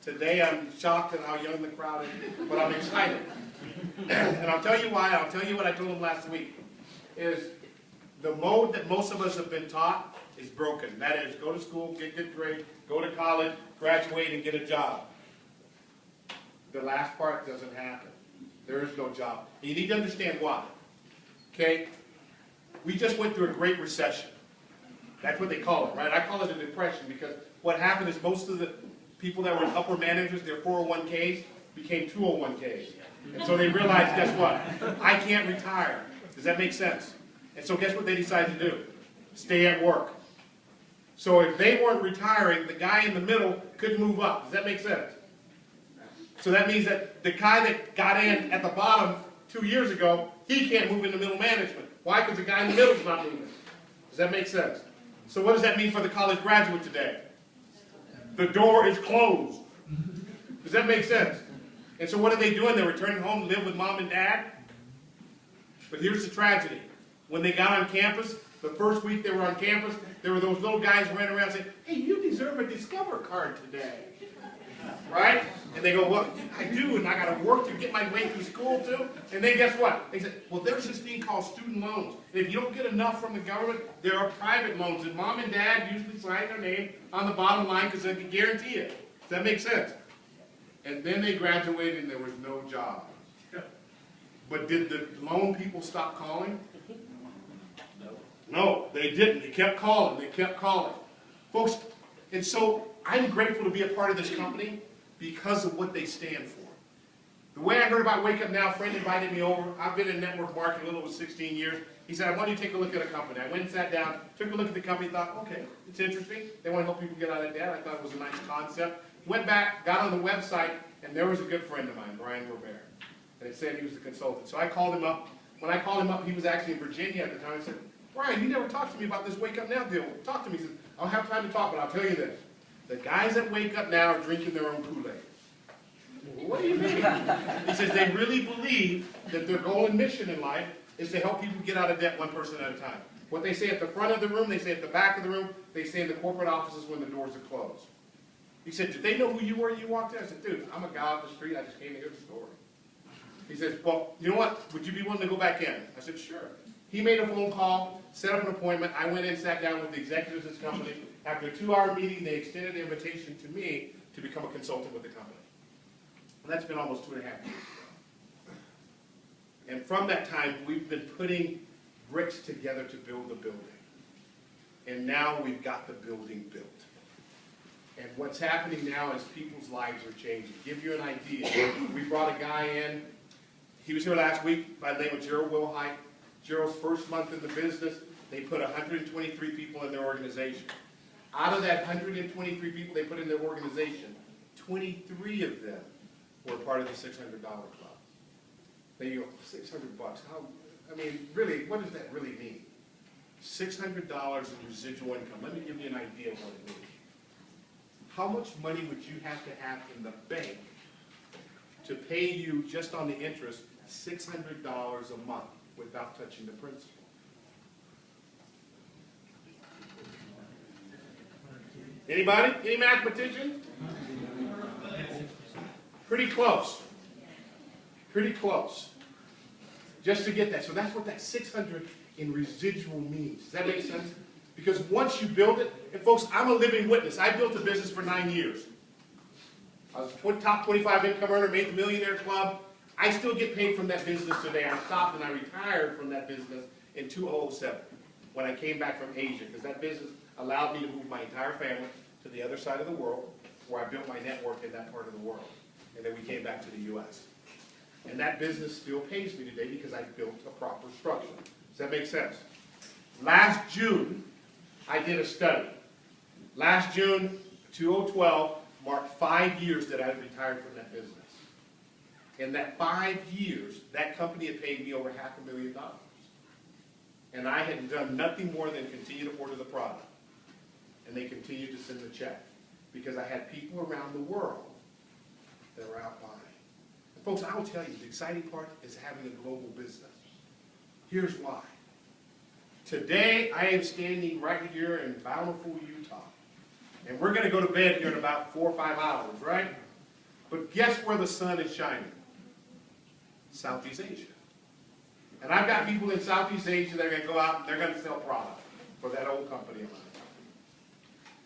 Today I'm shocked at how young the crowd is, but I'm excited. And I'll tell you why. I'll tell you what I told them last week. Is the mode that most of us have been taught is broken. That is, go to school, get good grades, go to college, graduate, and get a job. The last part doesn't happen. There is no job. And you need to understand why. Okay? We just went through a great recession. That's what they call it, right? I call it a depression because what happened is most of the people that were upper managers, their 401ks, became 201ks. And so they realized, guess what? I can't retire. Does that make sense? And so guess what they decided to do? Stay at work. So if they weren't retiring, the guy in the middle couldn't move up. Does that make sense? So that means that the guy that got in at the bottom 2 years ago, he can't move into middle management. Why? Because the guy in the middle is not moving. Does that make sense? So what does that mean for the college graduate today? The door is closed. Does that make sense? And so what are they doing? They're returning home to live with mom and dad. But here's the tragedy. When they got on campus, the first week they were on campus, there were those little guys running around saying, hey, you deserve a Discover card today. Right? And they go, well, I do, and I got to work to get my way through school too. And then guess what? They said, well, there's this thing called student loans. And if you don't get enough from the government, there are private loans. And mom and dad usually sign their name on the bottom line because they can guarantee it. Does that make sense? And then they graduated and there was no job. But did the loan people stop calling? No, they didn't. They kept calling. They kept calling. Folks, and so I'm grateful to be a part of this company because of what they stand for. The way I heard about Wake Up Now, a friend invited me over. I've been in network marketing a little over 16 years. He said, I want you to take a look at a company. I went and sat down, took a look at the company, thought, okay, it's interesting. They want to help people get out of debt. I thought it was a nice concept. Went back, got on the website, and there was a good friend of mine, Brian Robert. And it said he was the consultant. So I called him up. When I called him up, he was actually in Virginia at the time. I said, Brian, you never talked to me about this Wake Up Now deal. Talk to me. He said, I don't have time to talk, but I'll tell you this. The guys that Wake Up Now are drinking their own Kool-Aid. What do you mean? He says they really believe that their goal and mission in life is to help people get out of debt one person at a time. What they say at the front of the room, they say at the back of the room, they say in the corporate offices when the doors are closed. He said, did they know who you were when you walked in? I said, dude, I'm a guy off the street. I just came to hear the story. He says, well, you know what? Would you be willing to go back in? I said, sure. He made a phone call, set up an appointment. I went in, sat down with the executives of this company. After a 2-hour meeting, they extended the invitation to me to become a consultant with the company. And that's been almost 2.5 years. And from that time, we've been putting bricks together to build the building. And now we've got the building built. And what's happening now is people's lives are changing. To give you an idea, we brought a guy in. He was here last week by the name of Gerald Wilhite. Gerald's first month in the business, they put 123 people in their organization. Out of that 123 people they put in their organization, 23 of them were part of the $600 club. They go, $600? How? I mean, really, what does that really mean? $600 in residual income. Let me give you an idea of what it means. How much money would you have to have in the bank to pay you just on the interest $600 a month without touching the principal? Anybody? Any mathematician? Pretty close. Pretty close. Just to get that. So that's what that 600 in residual means. Does that make sense? Because once you build it, and folks, I'm a living witness. I built a business for 9 years. I was top 25 income earner, made the Millionaire Club. I still get paid from that business today. I stopped and I retired from that business in 2007 when I came back from Asia, because that business allowed me to move my entire family to the other side of the world, where I built my network in that part of the world. And then we came back to the U.S. And that business still pays me today because I built a proper structure. Does that make sense? Last June, I did a study. Last June, 2012, marked 5 years that I had retired from that business. In that 5 years, that company had paid me over $500,000. And I had done nothing more than continue to order the product. And they continued to send the check. Because I had people around the world that were out buying. And folks, I will tell you, the exciting part is having a global business. Here's why. Today, I am standing right here in Bountiful, Utah. And we're going to go to bed here in about 4 or 5 hours, right? But guess where the sun is shining? Southeast Asia. And I've got people in Southeast Asia that are going to go out and they're going to sell product for that old company of mine.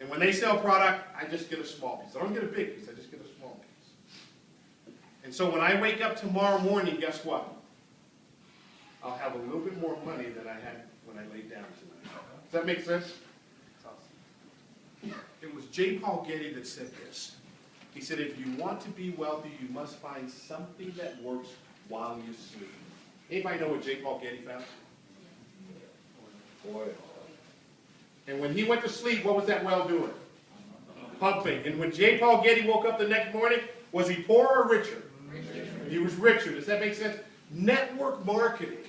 And when they sell product, I just get a small piece. I don't get a big piece, I just get a small piece. And so when I wake up tomorrow morning, guess what? I'll have a little bit more money than I had when I laid down tonight. Does that make sense? It was J. Paul Getty that said this. He said, if you want to be wealthy, you must find something that works while you sleep. Anybody know what J. Paul Getty found? Oil. And when he went to sleep, what was that well doing? Pumping. And when J. Paul Getty woke up the next morning, was he poorer or richer? Richer. He was richer. Does that make sense? Network marketing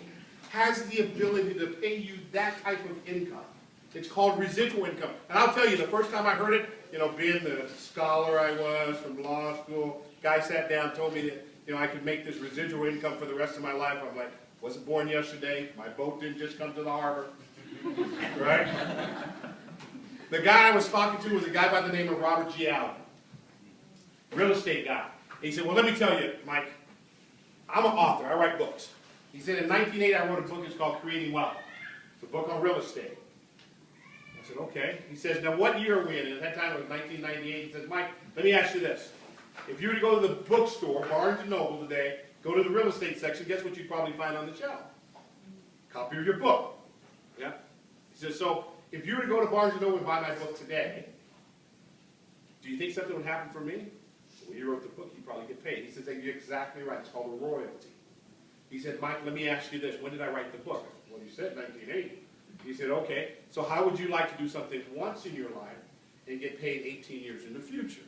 has the ability to pay you that type of income. It's called residual income. And I'll tell you, the first time I heard it, being the scholar I was from law school, guy sat down, told me that, I could make this residual income for the rest of my life. I'm like, wasn't born yesterday. My boat didn't just come to the harbor. Right? The guy I was talking to was a guy by the name of Robert G. Allen. Real estate guy. He said, well, let me tell you, Mike, I'm an author. I write books. He said, in 1980, I wrote a book. It's called Creating Wealth. It's a book on real estate. I said, okay. He says, now what year are we in? And at that time, it was 1998. He says, Mike, let me ask you this. If you were to go to the bookstore, Barnes & Noble today, go to the real estate section, guess what you'd probably find on the shelf? Copy of your book. Yeah? He says, so if you were to go to Barnes & Noble and buy my book today, do you think something would happen for me? Well, you wrote the book, you probably get paid. He says, you're exactly right. It's called a royalty. He said, Mike, let me ask you this. When did I write the book? I said, well, you said 1980. He said, okay, so how would you like to do something once in your life and get paid 18 years in the future?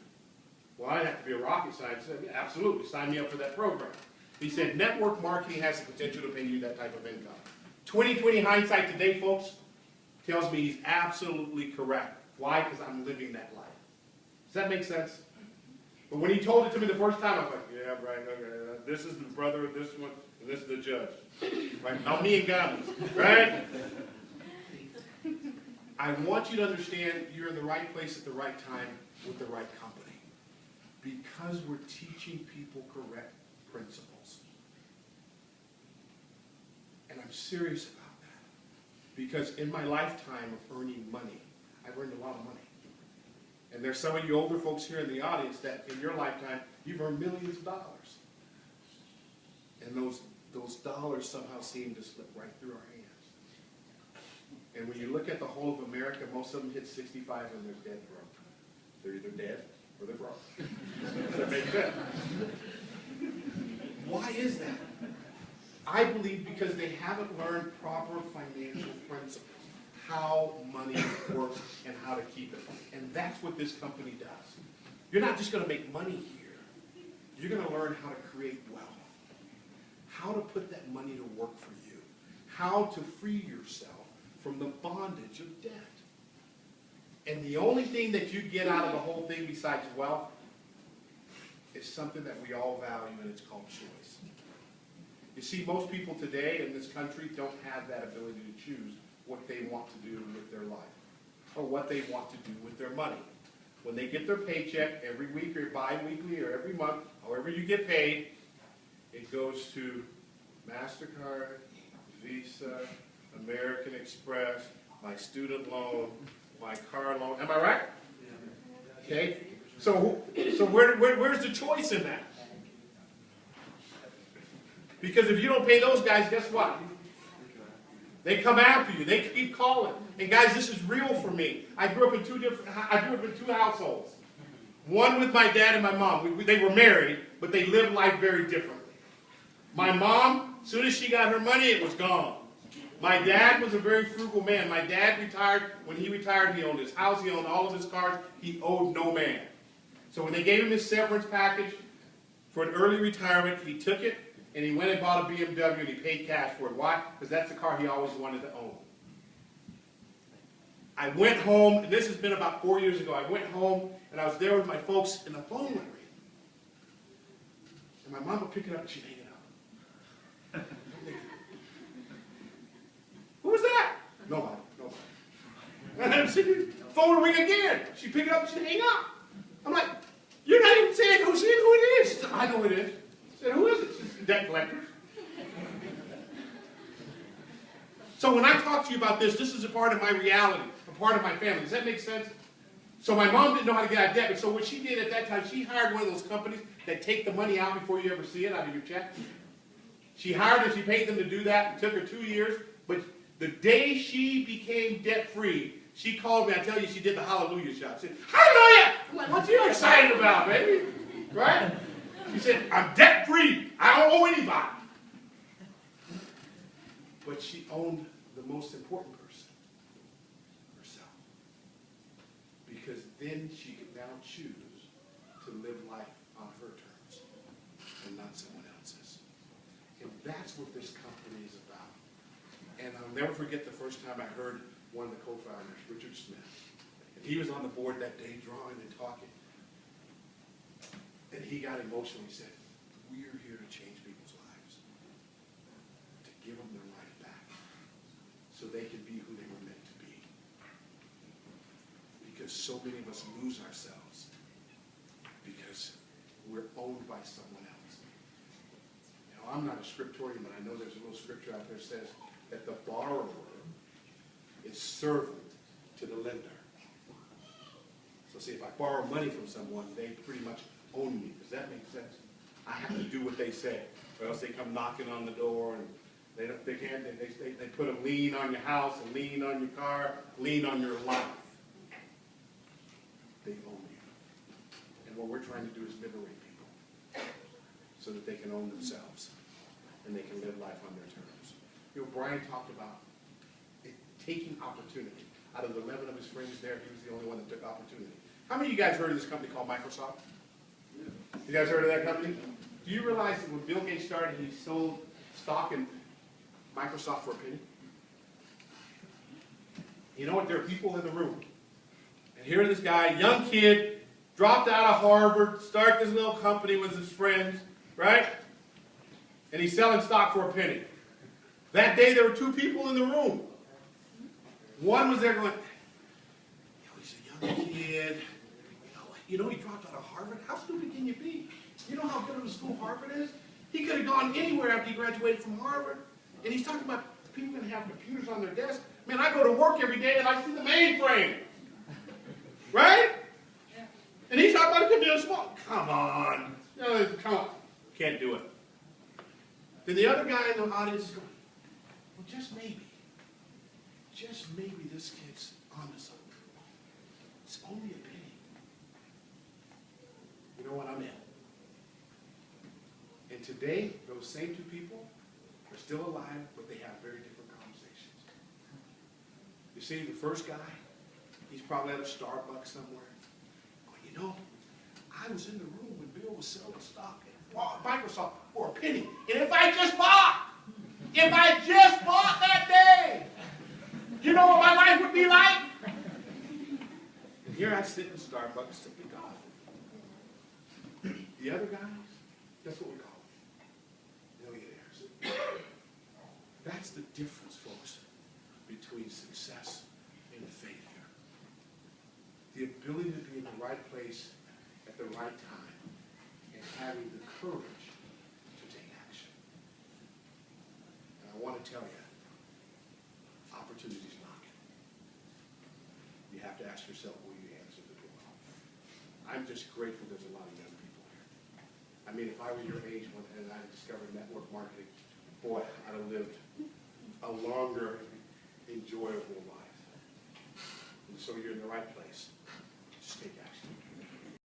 Well, I'd have to be a rocket scientist. I said, yeah, absolutely, sign me up for that program. He said, network marketing has the potential to pay you that type of income. 20/20 hindsight today, folks, tells me he's absolutely correct. Why? Because I'm living that life. Does that make sense? But when he told it to me the first time, I was like, yeah, right, okay, this is the brother of this one, and this is the judge. Right? Not me and God, right? I want you to understand you're in the right place at the right time with the right company. Because we're teaching people correct principles. And I'm serious about that. Because in my lifetime of earning money, I've earned a lot of money. And there's some of you older folks here in the audience that in your lifetime, you've earned millions of dollars. And those dollars somehow seem to slip right through our hands. And when you look at the whole of America, most of them hit 65 and they're dead broke. They're either dead or they're broke. Does that make sense? Why is that? I believe because they haven't learned proper financial principles. How money works and how to keep it. And that's what this company does. You're not just going to make money here. You're going to learn how to create wealth. How to put that money to work for you. How to free yourself from the bondage of debt. And the only thing that you get out of the whole thing besides wealth is something that we all value, and it's called choice. You see, most people today in this country don't have that ability to choose what they want to do with their life or what they want to do with their money. When they get their paycheck every week or bi-weekly or every month, however you get paid, it goes to MasterCard, Visa, American Express, my student loan, my car loan. Am I right? Okay. So where's the choice in that? Because if you don't pay those guys, guess what? They come after you. They keep calling. And guys, this is real for me. I grew up in two households. One with my dad and my mom. They were married, but they lived life very differently. My mom, as soon as she got her money, it was gone. My dad was a very frugal man. My dad retired. When he retired, he owned his house. He owned all of his cars. He owed no man. So when they gave him his severance package for an early retirement, he took it, and he went and bought a BMW, and he paid cash for it. Why? Because that's the car he always wanted to own. I went home, and this has been about 4 years ago. I went home, and I was there with my folks, and the phone went ringing. And my mom would pick it up, and she'd hang it up. Who was that? Nobody. And I'm sitting there, phone would ring again. She'd pick it up, and she'd hang up. I'm like, you're not even saying who it is. know who it is. I said, who is it? She said, debt collectors. So when I talk to you about this, this is a part of my reality, a part of my family. Does that make sense? So my mom didn't know how to get out of debt, but so what she did at that time, she hired one of those companies that take the money out before you ever see it out of your check. She hired and she paid them to do that. It took her 2 years, but the day she became debt-free, she called me. I tell you, she did the hallelujah shout. She said, hallelujah! I'm like, what you excited about, baby? Right? She said, I'm debt-free. I don't owe anybody. But she owned the most important person, herself. Because then she could now choose to live life on her terms and not someone else's. And that's what this company is about. And I'll never forget the first time I heard one of the co-founders, Richard Smith. And he was on the board that day drawing and talking. And he got emotional. He said, we're here to change people's lives. To give them their life back. So they can be who they were meant to be. Because so many of us lose ourselves. Because we're owned by someone else. Now, I'm not a scriptorian, but I know there's a little scripture out there that says that the borrower is servant to the lender. So see, if I borrow money from someone, they pretty much own me. Does that make sense? I have to do what they say, or else they come knocking on the door and they put a lien on your house, a lien on your car, lien on your life. They own you. And what we're trying to do is liberate people so that they can own themselves and they can live life on their terms. You know, Brian talked about taking opportunity. Out of the 11 of his friends there, he was the only one that took opportunity. How many of you guys heard of this company called Microsoft? You guys heard of that company? Do you realize that when Bill Gates started, he sold stock in Microsoft for a penny? You know what? There are people in the room. And here this guy, young kid, dropped out of Harvard, started this little company with his friends, right? And he's selling stock for a penny. That day there were 2 people in the room. One was there going, he's a young kid. You know he dropped out of Harvard? How stupid can you be? You know how good of a school Harvard is? He could have gone anywhere after he graduated from Harvard. And he's talking about people going to have computers on their desk. Man, I go to work every day and I see the mainframe. Right? Yeah. And he's talking about a computer small. Come on. Come on. Can't do it. Then the other guy in the audience is going, well, just maybe this kid's onto something. It's only a penny. You know what? I'm in. And today, those same 2 people are still alive, but they have very different conversations. You see, the first guy, he's probably at a Starbucks somewhere. Oh, you know, I was in the room when Bill was selling stock at Microsoft for a penny. And if I just bought that day, you know what my life would be like? And here I sit in Starbucks sipping coffee. The other guys, that's what we call them. Millionaires. That's the difference, folks, between success and failure. The ability to be in the right place at the right time and having the courage to take action. And I want to tell you, opportunity's knocking. You have to ask yourself, will you answer the door? I'm just grateful there's a lot of young people here. I mean, if I were your age and I discovered network marketing, boy, I'd have lived a longer, enjoyable life. And so you're in the right place.